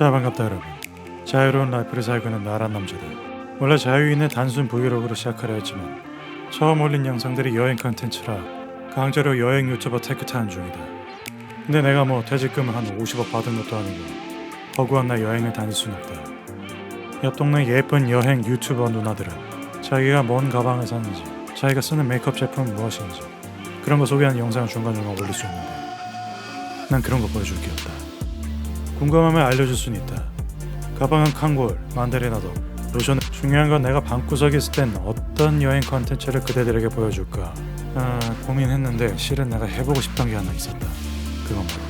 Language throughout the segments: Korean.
자, 반갑다 여러분. 자유로운 라이프를 살고 있는 나란 남자들. 원래 자유인의 단순 브이로그로 시작하려 했지만 처음 올린 영상들이 여행 컨텐츠라 강제로 여행 유튜버 테크 타는 중이다. 근데 내가 뭐 퇴직금을 한 50억 받은 것도 아니고 허구한 날 여행을 다닐 순 없다. 옆 동네 예쁜 여행 유튜버 누나들은 자기가 뭔 가방을 샀는지, 자기가 쓰는 메이크업 제품은 무엇인지 그런 거 소개하는 영상을 중간중간 올릴 수 있는데 난 그런 거 보여줄 게 없다. 궁금하면 알려줄 수는 있다. 가방은 칸골, 만데리나도, 로션. 중요한 건 내가 방구석에 있을 땐 어떤 여행 컨텐츠를 그대들에게 보여줄까 고민했는데 실은 내가 해보고 싶던 게 하나 있었다. 그건 바로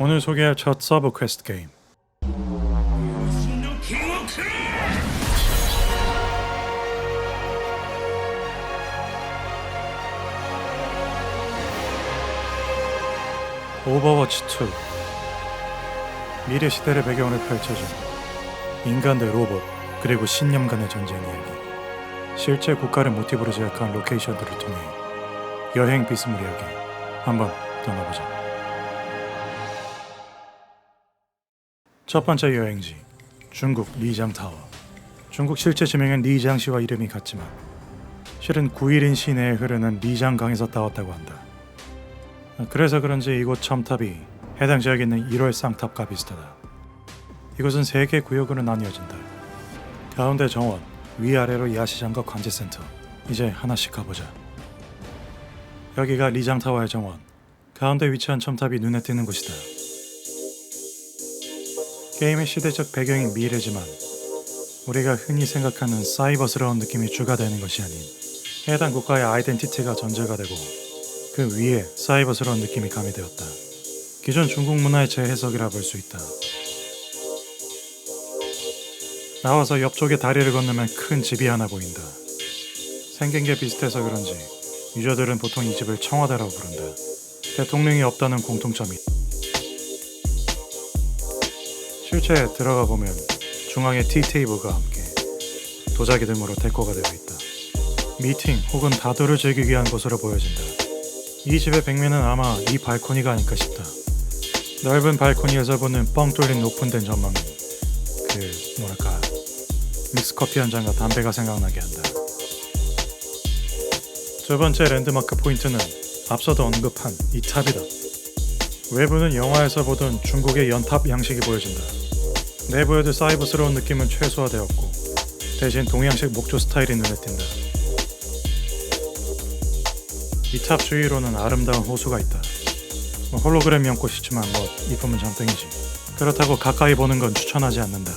오늘 소개할 첫 서브 퀘스트 게임. 오버워치 2. 미래 시대를 배경으로 펼쳐진 인간 대 로봇 그리고 신념 간의 전쟁 이야기. 실제 국가를 모티브로 제작한 로케이션들을 통해 여행 비스무리 이야기 한번 떠나보자. 첫 번째 여행지, 중국 리장타워. 중국 실제 지명은 리장시와 이름이 같지만 실은 9일인 시내에 흐르는 리장강에서 따왔다고 한다. 그래서 그런지 이곳 첨탑이 해당 지역에 있는 1월 쌍탑과 비슷하다. 이곳은 3개 구역으로 나뉘어진다. 가운데 정원, 위아래로 야시장과 관제센터. 이제 하나씩 가보자. 여기가 리장타워의 정원, 가운데 위치한 첨탑이 눈에 띄는 곳이다. 게임의 시대적 배경이 미래지만 우리가 흔히 생각하는 사이버스러운 느낌이 주가 되는 것이 아닌 해당 국가의 아이덴티티가 전제가 되고 그 위에 사이버스러운 느낌이 가미되었다. 기존 중국 문화의 재해석이라 볼 수 있다. 나와서 옆쪽에 다리를 건너면 큰 집이 하나 보인다. 생긴 게 비슷해서 그런지 유저들은 보통 이 집을 청와대라고 부른다. 대통령이 없다는 공통점이. 실제 들어가 보면 중앙에 티테이블과 함께 도자기 등으로 데코가 되어 있다. 미팅 혹은 다도를 즐기기 위한 곳으로 보여진다. 이 집의 벽면은 아마 이 발코니가 아닐까 싶다. 넓은 발코니에서 보는 뻥 뚫린 높은 된 전망은 믹스커피 한 잔과 담배가 생각나게 한다. 두 번째 랜드마크 포인트는 앞서도 언급한 이 탑이다. 외부는 영화에서 보던 중국의 연탑 양식이 보여진다. 내부에도 사이버스러운 느낌은 최소화되었고 대신 동양식 목조 스타일이 눈에 띈다. 이 탑 주위로는 아름다운 호수가 있다. 홀로그램 연꽃이지만 이쁨은 잠땡이지. 그렇다고 가까이 보는 건 추천하지 않는다.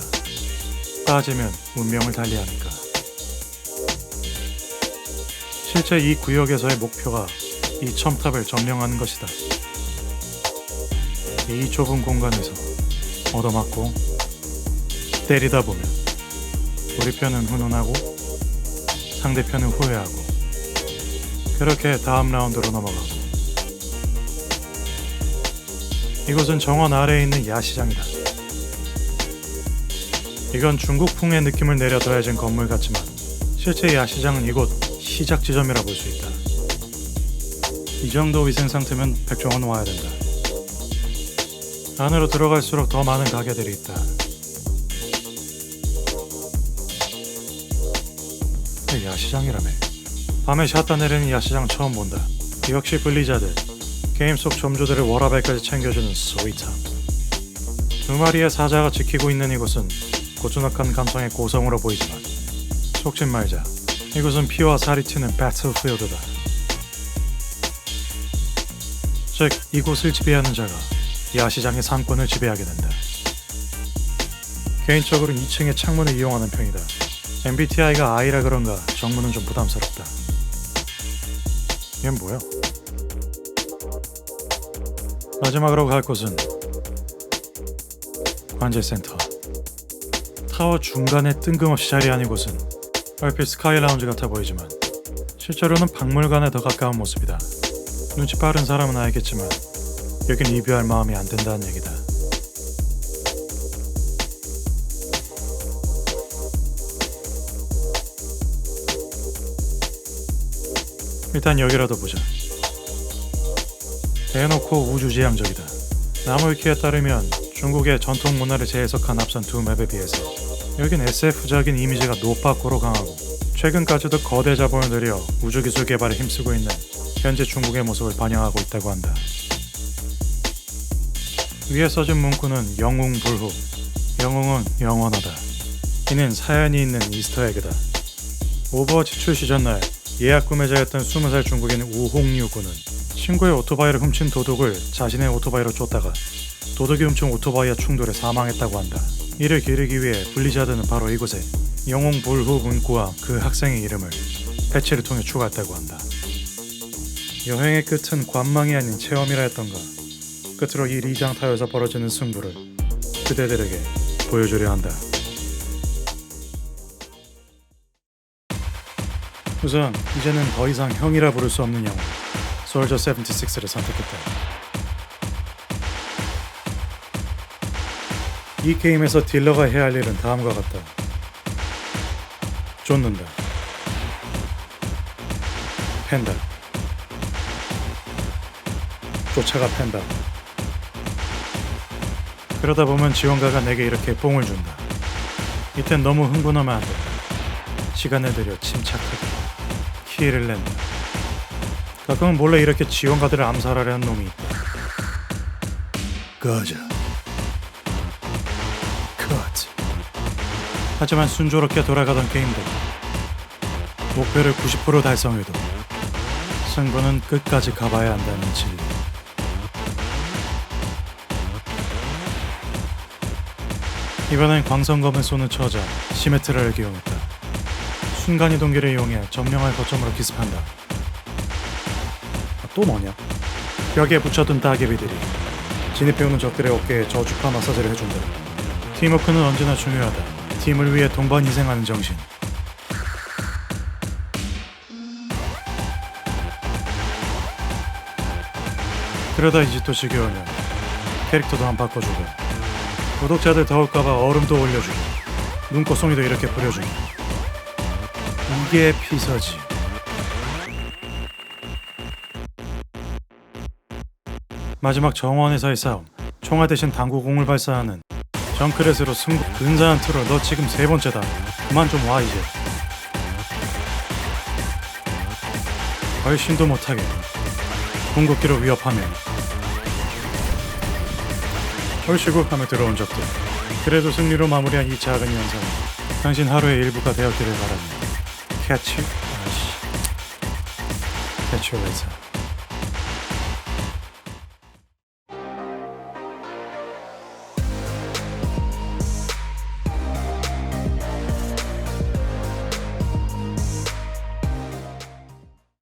빠지면 운명을 달리하니까. 실제 이 구역에서의 목표가 이 첨탑을 점령하는 것이다. 이 좁은 공간에서 얻어맞고 때리다 보면 우리 편은 훈훈하고 상대편은 후회하고 그렇게 다음 라운드로 넘어가고. 이곳은 정원 아래에 있는 야시장이다. 이건 중국풍의 느낌을 내려 더해진 건물 같지만 실제 야시장은 이곳 시작 지점이라 볼 수 있다. 이 정도 위생 상태면 백종원 와야 된다. 안으로 들어갈수록 더 많은 가게들이 있다. 야시장이라며. 밤에 샷다 내리는 야시장 처음 본다. 역시 블리자드. 게임 속 점주들을 워라밸까지 챙겨주는 스위트함. 2마리의 사자가 지키고 있는 이곳은 고즈넉한 감성의 고성으로 보이지만 속짓 말자. 이곳은 피와 살이 튀는 배틀필드다. 즉 이곳을 지배하는 자가 야시장의 상권을 지배하게 된다. 개인적으로는 2층의 창문을 이용하는 편이다. MBTI가 I라 그런가 정문은 좀 부담스럽다. 얘는 뭐야? 마지막으로 갈 곳은 관제센터. 타워 중간에 뜬금없이 자리한 이곳은 얼핏 스카이 라운지 같아 보이지만 실제로는 박물관에 더 가까운 모습이다. 눈치 빠른 사람은 알겠지만 여긴 리뷰할 마음이 안 든다는 얘기다. 일단 여기라도 보자. 대놓고 우주지향적이다. 나무위키에 따르면 중국의 전통 문화를 재해석한 앞선 두 맵에 비해서 여긴 SF적인 이미지가 노빠꾸로 강하고 최근까지도 거대 자본을 들여 우주기술 개발에 힘쓰고 있는 현재 중국의 모습을 반영하고 있다고 한다. 위에 써진 문구는 영웅불후, 영웅은 영원하다. 이는 사연이 있는 이스터에그다. 오버워치 출시 전날 예약 구매자였던 20살 중국인 우홍유 군은 친구의 오토바이를 훔친 도둑을 자신의 오토바이로 쫓다가 도둑이 훔친 오토바이와 충돌해 사망했다고 한다. 이를 기리기 위해 블리자드는 바로 이곳에 영웅불후 문구와 그 학생의 이름을 패치를 통해 추가했다고 한다. 여행의 끝은 관망이 아닌 체험이라 했던가. 끝으로 이 리장타에서 벌어지는 승부를 그대들에게 보여주려 한다. 우선 이제는 더 이상 형이라 부를 수 없는 영웅 솔저 76를 선택했다. 이 게임에서 딜러가 해야 할 일은 다음과 같다. 쫓는다. 팬다. 쫓아가 팬다. 그러다 보면 지원가가 내게 이렇게 뽕을 준다. 이땐 너무 흥분하면 안 된다. 시간을 들여 침착하게 키를 낸다. 가끔은 몰래 이렇게 지원가들을 암살하려는 놈이 있다. 가자. 컷. 하지만 순조롭게 돌아가던 게임들. 목표를 90% 달성해도 승부는 끝까지 가봐야 한다는 진리. 이번엔 광선검을 쏘는 처자 시메트라를 기용했다. 순간이동기를 이용해 점령할 거점으로 기습한다. 또 뭐냐? 벽에 붙여둔 따개비들이 진입해오는 적들의 어깨에 저주파 마사지를 해준다. 팀워크는 언제나 중요하다. 팀을 위해 동반 희생하는 정신. 그러다 이 짓도 지겨우면 캐릭터도 한 바꿔주고 구독자들 더울까봐 얼음도 올려주고 눈꽃송이도 이렇게 뿌려주고. 이게 피서지. 마지막 정원에서의 싸움. 총알 대신 당구공을 발사하는 정크렛으로 승부. 근사한 트롤 너 지금 3번째다. 그만 좀 와 이제. 훨씬도 못하게 궁극기로 위협하며 헐시고 하며 들어온 적들. 그래도 승리로 마무리한 이 작은 영상 당신 하루의 일부가 되었기를 바랍니다. 캐치? 캐치 레이서.